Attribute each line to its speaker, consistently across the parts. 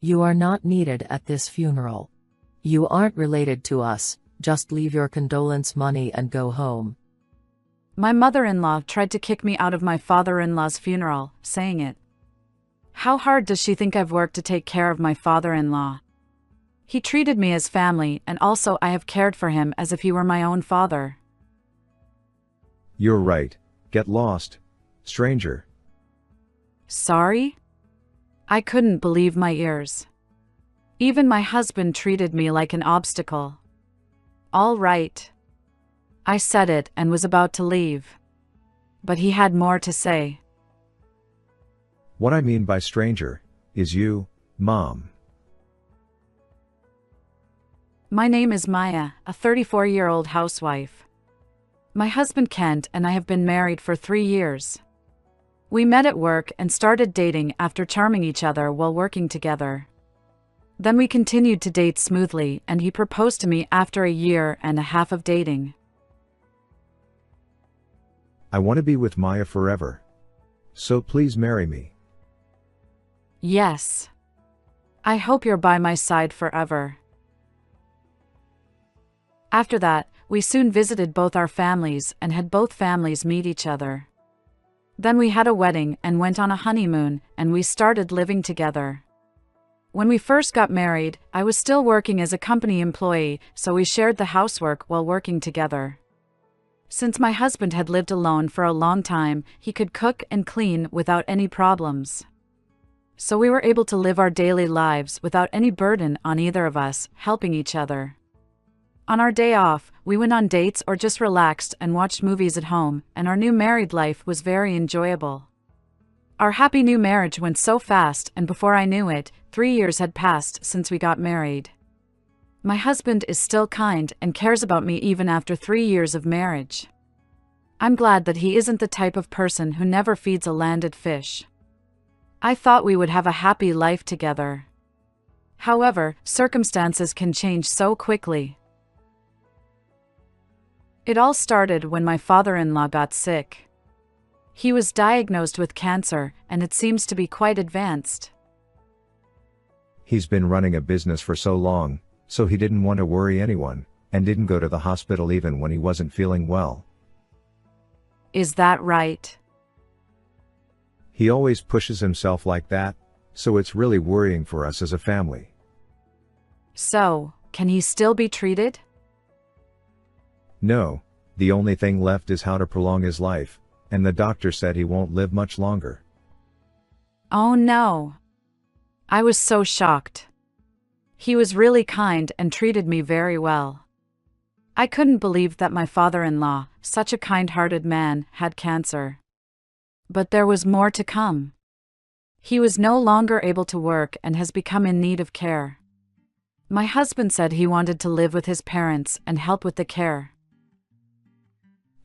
Speaker 1: You are not needed at this funeral. You aren't related to us, just leave your condolence money and go home.
Speaker 2: My mother-in-law tried to kick me out of my father-in-law's funeral, saying it. How hard does she think I've worked to take care of my father-in-law? He treated me as family, and also I have cared for him as if he were my own father.
Speaker 3: You're right. Get lost, stranger.
Speaker 2: Sorry? I couldn't believe my ears. Even my husband treated me like an obstacle. All right. I said it and was about to leave. But he had more to say.
Speaker 3: What I mean by stranger is you, Mom.
Speaker 2: My name is Maya, a 34-year-old housewife. My husband Kent and I have been married for 3 years. We met at work and started dating after charming each other while working together. Then we continued to date smoothly and he proposed to me after a year and a half of dating.
Speaker 3: I want to be with Maya forever. So please marry me.
Speaker 2: Yes. I hope you're by my side forever. After that, we soon visited both our families and had both families meet each other. Then we had a wedding and went on a honeymoon, and we started living together. When we first got married, I was still working as a company employee, so we shared the housework while working together. Since my husband had lived alone for a long time, he could cook and clean without any problems. So we were able to live our daily lives without any burden on either of us, helping each other. On our day off, we went on dates or just relaxed and watched movies at home, and our new married life was very enjoyable. Our happy new marriage went so fast, and before I knew it, 3 years had passed since we got married. My husband is still kind and cares about me even after 3 years of marriage. I'm glad that he isn't the type of person who never feeds a landed fish. I thought we would have a happy life together. However, circumstances can change so quickly. It all started when my father-in-law got sick. He was diagnosed with cancer, and it seems to be quite advanced.
Speaker 3: He's been running a business for so long, so he didn't want to worry anyone, and didn't go to the hospital even when he wasn't feeling well.
Speaker 2: Is that right?
Speaker 3: He always pushes himself like that, so it's really worrying for us as a family.
Speaker 2: So, can he still be treated?
Speaker 3: No, the only thing left is how to prolong his life, and the doctor said he won't live much longer.
Speaker 2: Oh no. I was so shocked. He was really kind and treated me very well. I couldn't believe that my father-in-law, such a kind-hearted man, had cancer. But there was more to come. He was no longer able to work and has become in need of care. My husband said he wanted to live with his parents and help with the care.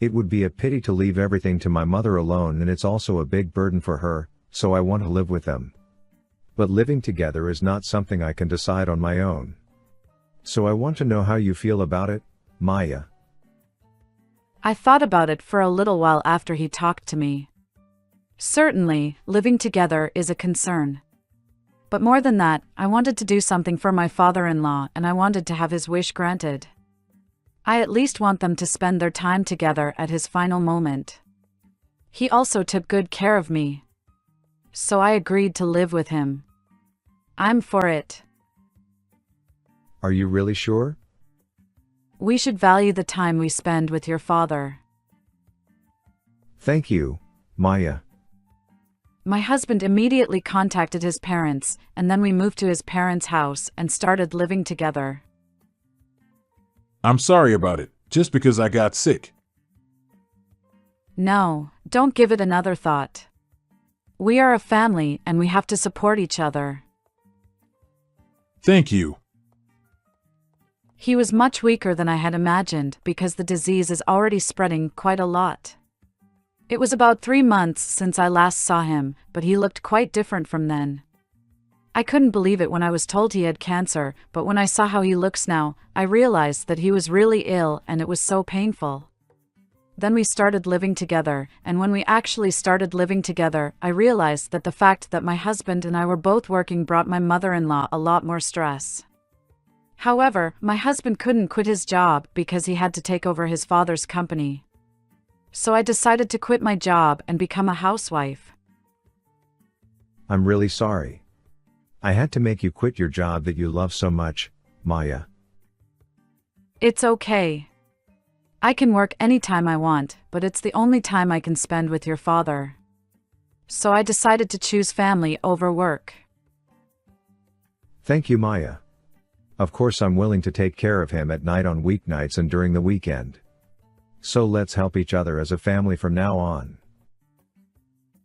Speaker 3: It would be a pity to leave everything to my mother alone, and it's also a big burden for her, so I want to live with them. But living together is not something I can decide on my own. So I want to know how you feel about it, Maya.
Speaker 2: I thought about it for a little while after he talked to me. Certainly, living together is a concern. But more than that, I wanted to do something for my father-in-law, and I wanted to have his wish granted. I at least want them to spend their time together at his final moment. He also took good care of me. So I agreed to live with him. I'm for it.
Speaker 3: Are you really sure?
Speaker 2: We should value the time we spend with your father.
Speaker 3: Thank you, Maya.
Speaker 2: My husband immediately contacted his parents, and then we moved to his parents' house and started living together.
Speaker 4: I'm sorry about it, just because I got sick.
Speaker 2: No, don't give it another thought. We are a family and we have to support each other.
Speaker 4: Thank you.
Speaker 2: He was much weaker than I had imagined because the disease is already spreading quite a lot. It was about 3 months since I last saw him, but he looked quite different from then. I couldn't believe it when I was told he had cancer, but when I saw how he looks now, I realized that he was really ill and it was so painful. Then we started living together, and when we actually started living together, I realized that the fact that my husband and I were both working brought my mother-in-law a lot more stress. However, my husband couldn't quit his job because he had to take over his father's company. So I decided to quit my job and become a housewife.
Speaker 3: I'm really sorry. I had to make you quit your job that you love so much, Maya.
Speaker 2: It's okay. I can work anytime I want, but it's the only time I can spend with your father. So I decided to choose family over work.
Speaker 3: Thank you, Maya. Of course I'm willing to take care of him at night on weeknights and during the weekend. So let's help each other as a family from now on.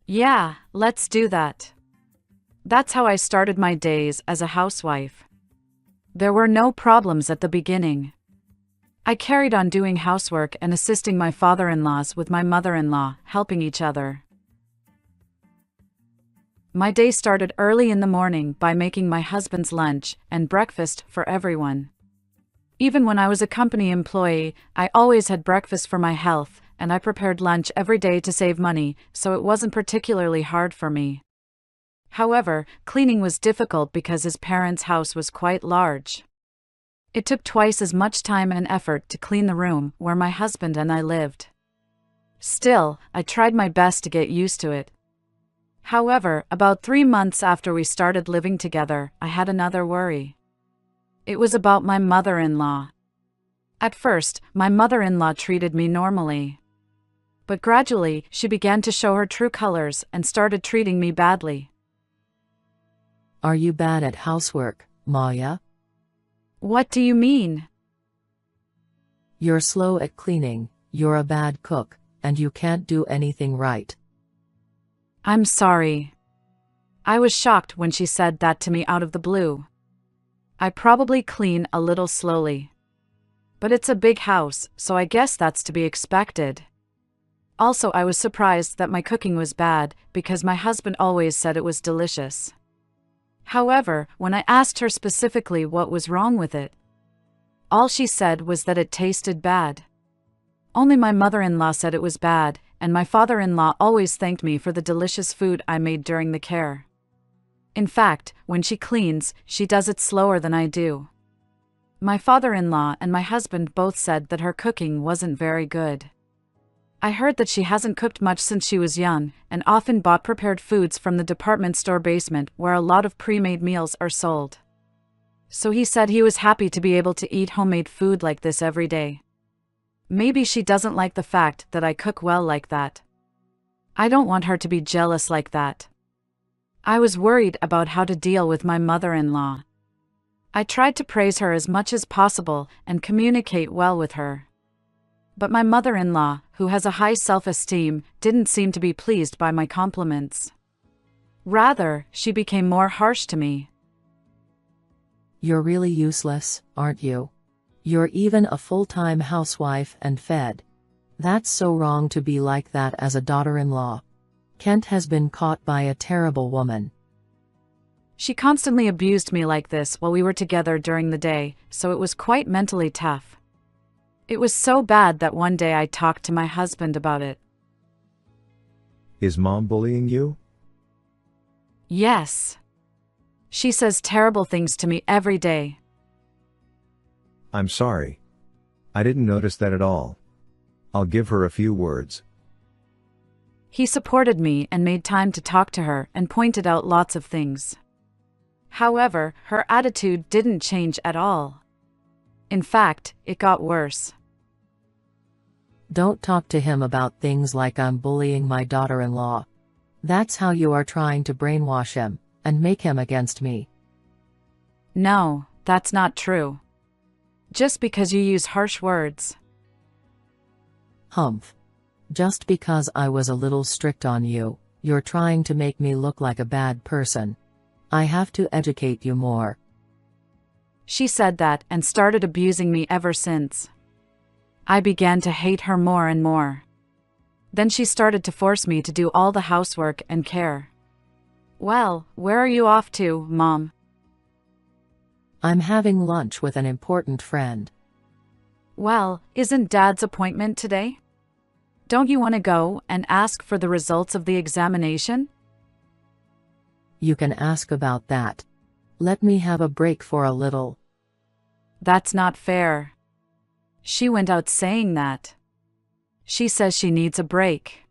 Speaker 2: Yeah, let's do that. That's how I started my days as a housewife. There were no problems at the beginning. I carried on doing housework and assisting my father-in-laws with my mother-in-law, helping each other. My day started early in the morning by making my husband's lunch and breakfast for everyone. Even when I was a company employee, I always had breakfast for my health, and I prepared lunch every day to save money, so it wasn't particularly hard for me. However, cleaning was difficult because his parents' house was quite large. It took twice as much time and effort to clean the room where my husband and I lived. Still, I tried my best to get used to it. However, about 3 months after we started living together, I had another worry. It was about my mother-in-law. At first, my mother-in-law treated me normally. But gradually, she began to show her true colors and started treating me badly.
Speaker 1: Are you bad at housework, Maya?
Speaker 2: What do you mean?
Speaker 1: You're slow at cleaning, you're a bad cook, and you can't do anything right.
Speaker 2: I'm sorry. I was shocked when she said that to me out of the blue. I probably clean a little slowly. But it's a big house, so I guess that's to be expected. Also, I was surprised that my cooking was bad, because my husband always said it was delicious. However, when I asked her specifically what was wrong with it, all she said was that it tasted bad. Only my mother-in-law said it was bad, and my father-in-law always thanked me for the delicious food I made during the care. In fact, when she cleans, she does it slower than I do. My father-in-law and my husband both said that her cooking wasn't very good. I heard that she hasn't cooked much since she was young, and often bought prepared foods from the department store basement where a lot of pre-made meals are sold. So he said he was happy to be able to eat homemade food like this every day. Maybe she doesn't like the fact that I cook well like that. I don't want her to be jealous like that. I was worried about how to deal with my mother-in-law. I tried to praise her as much as possible and communicate well with her. But my mother-in-law, who has a high self-esteem, didn't seem to be pleased by my compliments. Rather, she became more harsh to me.
Speaker 1: You're really useless, aren't you? You're even a full-time housewife and fed. That's so wrong to be like that as a daughter-in-law. Kent has been caught by a terrible woman.
Speaker 2: She constantly abused me like this while we were together during the day, so it was quite mentally tough. It was so bad that one day I talked to my husband about it.
Speaker 3: Is Mom bullying you?
Speaker 2: Yes. She says terrible things to me every day.
Speaker 3: I'm sorry. I didn't notice that at all. I'll give her a few words.
Speaker 2: He supported me and made time to talk to her and pointed out lots of things. However, her attitude didn't change at all. In fact, it got worse.
Speaker 1: Don't talk to him about things like I'm bullying my daughter-in-law. That's how you are trying to brainwash him and make him against me.
Speaker 2: No, that's not true. Just because you use harsh words.
Speaker 1: Humph. Just because I was a little strict on you, you're trying to make me look like a bad person. I have to educate you more.
Speaker 2: She said that and started abusing me ever since. I began to hate her more and more. Then she started to force me to do all the housework and care. Well, where are you off to, Mom?
Speaker 1: I'm having lunch with an important friend.
Speaker 2: Well, isn't Dad's appointment today? Don't you want to go and ask for the results of the examination?
Speaker 1: You can ask about that. Let me have a break for a little.
Speaker 2: That's not fair. She went out saying that. She says she needs a break.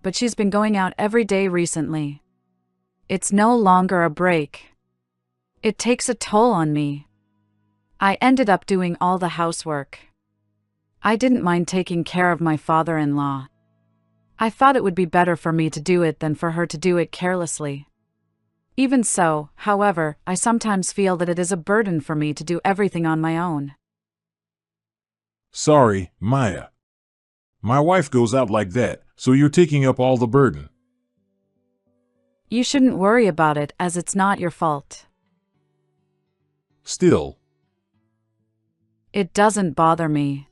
Speaker 2: But she's been going out every day recently. It's no longer a break. It takes a toll on me. I ended up doing all the housework. I didn't mind taking care of my father-in-law. I thought it would be better for me to do it than for her to do it carelessly. Even so, however, I sometimes feel that it is a burden for me to do everything on my own.
Speaker 4: Sorry, Maya. My wife goes out like that, so you're taking up all the burden.
Speaker 2: You shouldn't worry about it as it's not your fault.
Speaker 4: Still.
Speaker 2: It doesn't bother me.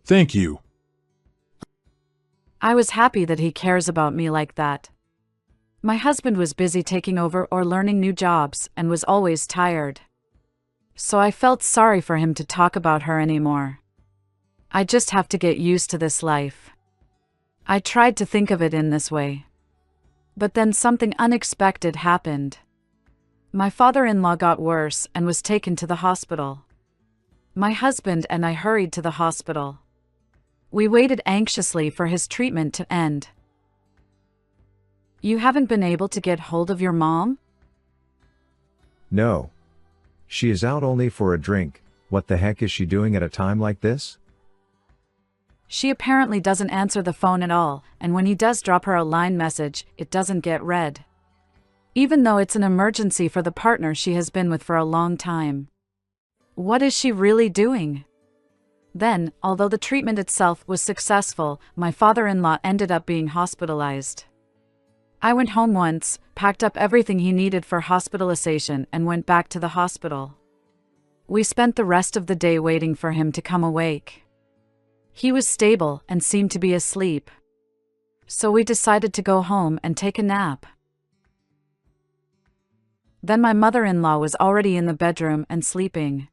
Speaker 4: Thank you.
Speaker 2: I was happy that he cares about me like that. My husband was busy taking over or learning new jobs and was always tired. So I felt sorry for him to talk about her anymore. I just have to get used to this life. I tried to think of it in this way. But then something unexpected happened. My father-in-law got worse and was taken to the hospital. My husband and I hurried to the hospital. We waited anxiously for his treatment to end. You haven't been able to get hold of your mom?
Speaker 3: No. She is out only for a drink. What the heck is she doing at a time like this?
Speaker 2: She apparently doesn't answer the phone at all, and when he does drop her a line message, it doesn't get read. Even though it's an emergency for the partner she has been with for a long time. What is she really doing? Then, although the treatment itself was successful, my father-in-law ended up being hospitalized. I went home once, packed up everything he needed for hospitalization and went back to the hospital. We spent the rest of the day waiting for him to come awake. He was stable and seemed to be asleep. So we decided to go home and take a nap. Then my mother-in-law was already in the bedroom and sleeping.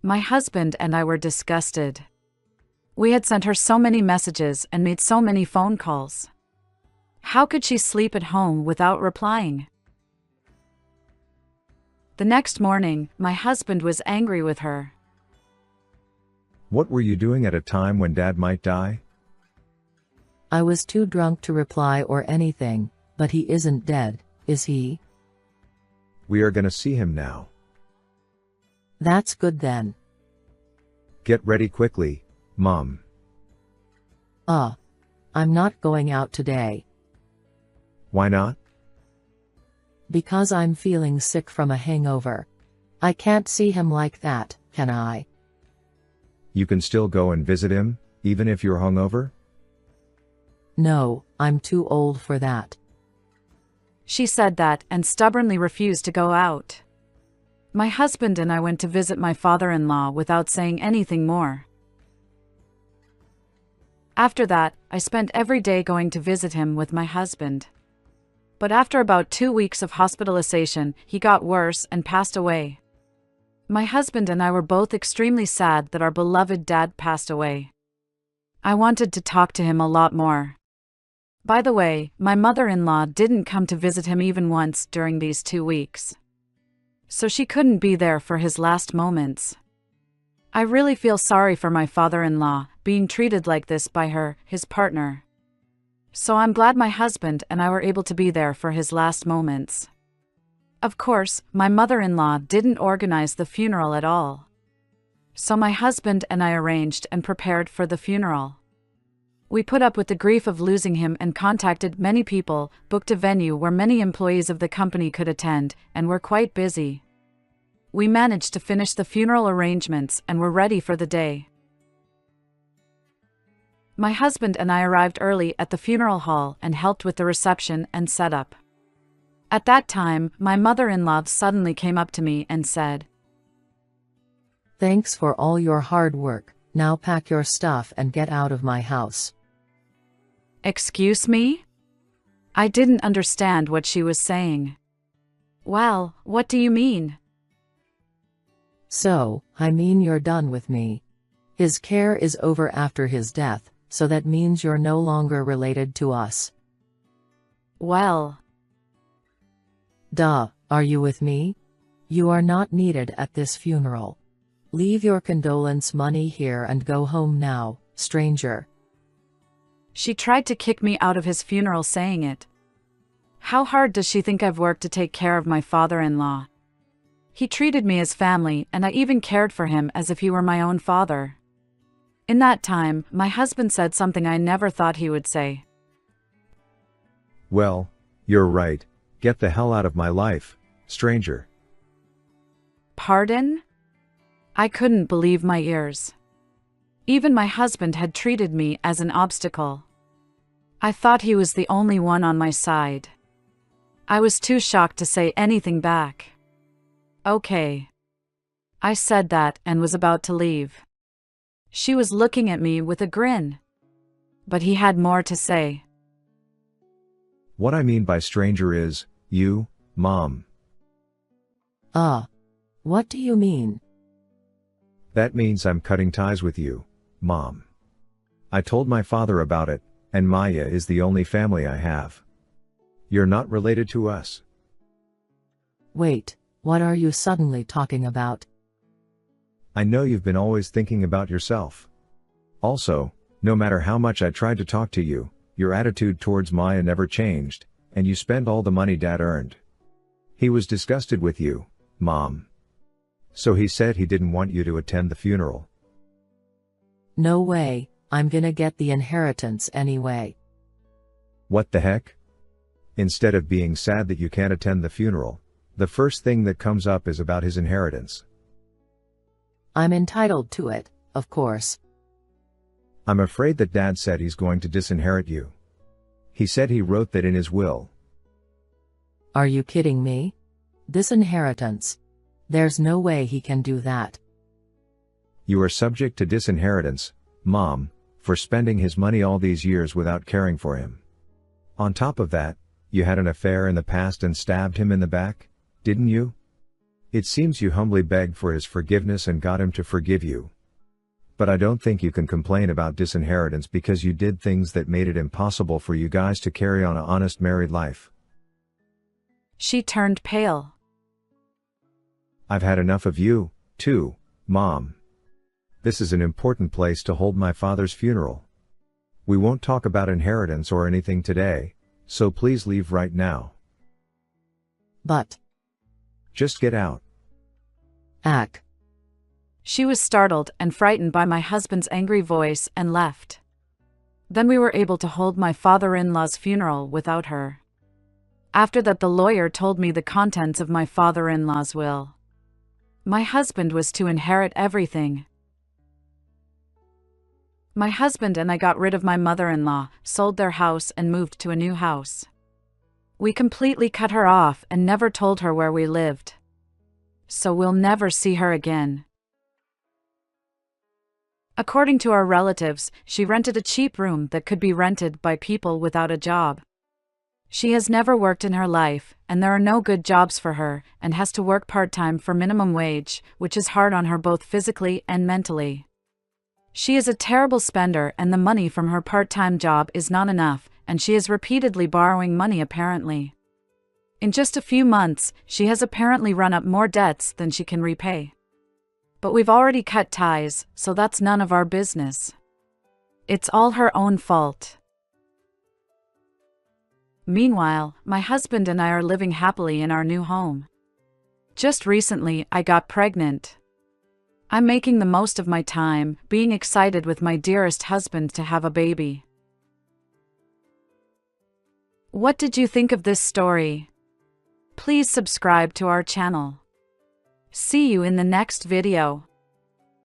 Speaker 2: My husband and I were disgusted. We had sent her so many messages and made so many phone calls. How could she sleep at home without replying? The next morning, my husband was angry with her.
Speaker 3: What were you doing at a time when Dad might die?
Speaker 1: I was too drunk to reply or anything, but he isn't dead, is he?
Speaker 3: We are gonna see him now.
Speaker 1: That's good then.
Speaker 3: Get ready quickly, Mom.
Speaker 1: I'm not going out today.
Speaker 3: Why not?
Speaker 1: Because I'm feeling sick from a hangover. I can't see him like that, can I?
Speaker 3: You can still go and visit him, even if you're hungover?
Speaker 1: No, I'm too old for that.
Speaker 2: She said that and stubbornly refused to go out. My husband and I went to visit my father-in-law without saying anything more. After that, I spent every day going to visit him with my husband. But after about 2 weeks of hospitalization, he got worse and passed away. My husband and I were both extremely sad that our beloved dad passed away. I wanted to talk to him a lot more. By the way, my mother-in-law didn't come to visit him even once during these 2 weeks. So she couldn't be there for his last moments. I really feel sorry for my father-in-law, being treated like this by her, his partner. So I'm glad my husband and I were able to be there for his last moments. Of course, my mother-in-law didn't organize the funeral at all. So my husband and I arranged and prepared for the funeral. We put up with the grief of losing him and contacted many people, booked a venue where many employees of the company could attend, and were quite busy. We managed to finish the funeral arrangements and were ready for the day. My husband and I arrived early at the funeral hall and helped with the reception and setup. At that time, my mother-in-law suddenly came up to me and said,
Speaker 1: Thanks for all your hard work, now pack your stuff and get out of my house.
Speaker 2: Excuse me? I didn't understand what she was saying. Well, what do you mean?
Speaker 1: So, I mean you're done with me. His care is over after his death, so that means you're no longer related to us.
Speaker 2: Well,
Speaker 1: Duh, are you with me? You are not needed at this funeral. Leave your condolence money here and go home now, stranger.
Speaker 2: she tried to kick me out of his funeral saying it. How hard does she think I've worked to take care of my father-in-law? He treated me as family, and I even cared for him as if he were my own father. In that time, my husband said something I never thought he would say.
Speaker 3: Well, you're right. Get the hell out of my life, stranger.
Speaker 2: Pardon? I couldn't believe my ears. Even my husband had treated me as an obstacle. I thought he was the only one on my side. I was too shocked to say anything back. Okay. I said that and was about to leave. She was looking at me with a grin. But he had more to say.
Speaker 3: What I mean by stranger is, you, Mom.
Speaker 1: What do you mean?
Speaker 3: That means I'm cutting ties with you, Mom. I told my father about it, and Maya is the only family I have. You're not related to us.
Speaker 1: Wait, what are you suddenly talking about?
Speaker 3: I know you've been always thinking about yourself. Also, no matter how much I tried to talk to you, your attitude towards Maya never changed, and you spent all the money Dad earned. He was disgusted with you, Mom. So he said he didn't want you to attend the funeral.
Speaker 1: No way, I'm gonna get the inheritance anyway.
Speaker 3: What the heck? Instead of being sad that you can't attend the funeral, the first thing that comes up is about his inheritance.
Speaker 1: I'm entitled to it, of course.
Speaker 3: I'm afraid that Dad said he's going to disinherit you. He said he wrote that in his will.
Speaker 1: Are you kidding me? Disinheritance. There's no way he can do that.
Speaker 3: You are subject to disinheritance, Mom, for spending his money all these years without caring for him. On top of that, you had an affair in the past and stabbed him in the back, didn't you? It seems you humbly begged for his forgiveness and got him to forgive you. But I don't think you can complain about disinheritance because you did things that made it impossible for you guys to carry on an honest married life.
Speaker 2: She turned pale.
Speaker 3: I've had enough of you, too, Mom. This is an important place to hold my father's funeral. We won't talk about inheritance or anything today, so please leave right now.
Speaker 1: But.
Speaker 3: Just get out.
Speaker 1: Ack.
Speaker 2: She was startled and frightened by my husband's angry voice and left. Then we were able to hold my father-in-law's funeral without her. After that, the lawyer told me the contents of my father-in-law's will. My husband was to inherit everything. My husband and I got rid of my mother-in-law, sold their house and moved to a new house. We completely cut her off and never told her where we lived. So we'll never see her again. According to our relatives, she rented a cheap room that could be rented by people without a job. She has never worked in her life, and there are no good jobs for her, and has to work part-time for minimum wage, which is hard on her both physically and mentally. She is a terrible spender, and the money from her part-time job is not enough, and she is repeatedly borrowing money apparently. In just a few months, she has apparently run up more debts than she can repay. But we've already cut ties, so that's none of our business. It's all her own fault. Meanwhile, my husband and I are living happily in our new home. Just recently, I got pregnant. I'm making the most of my time, being excited with my dearest husband to have a baby. What did you think of this story? Please subscribe to our channel. See you in the next video.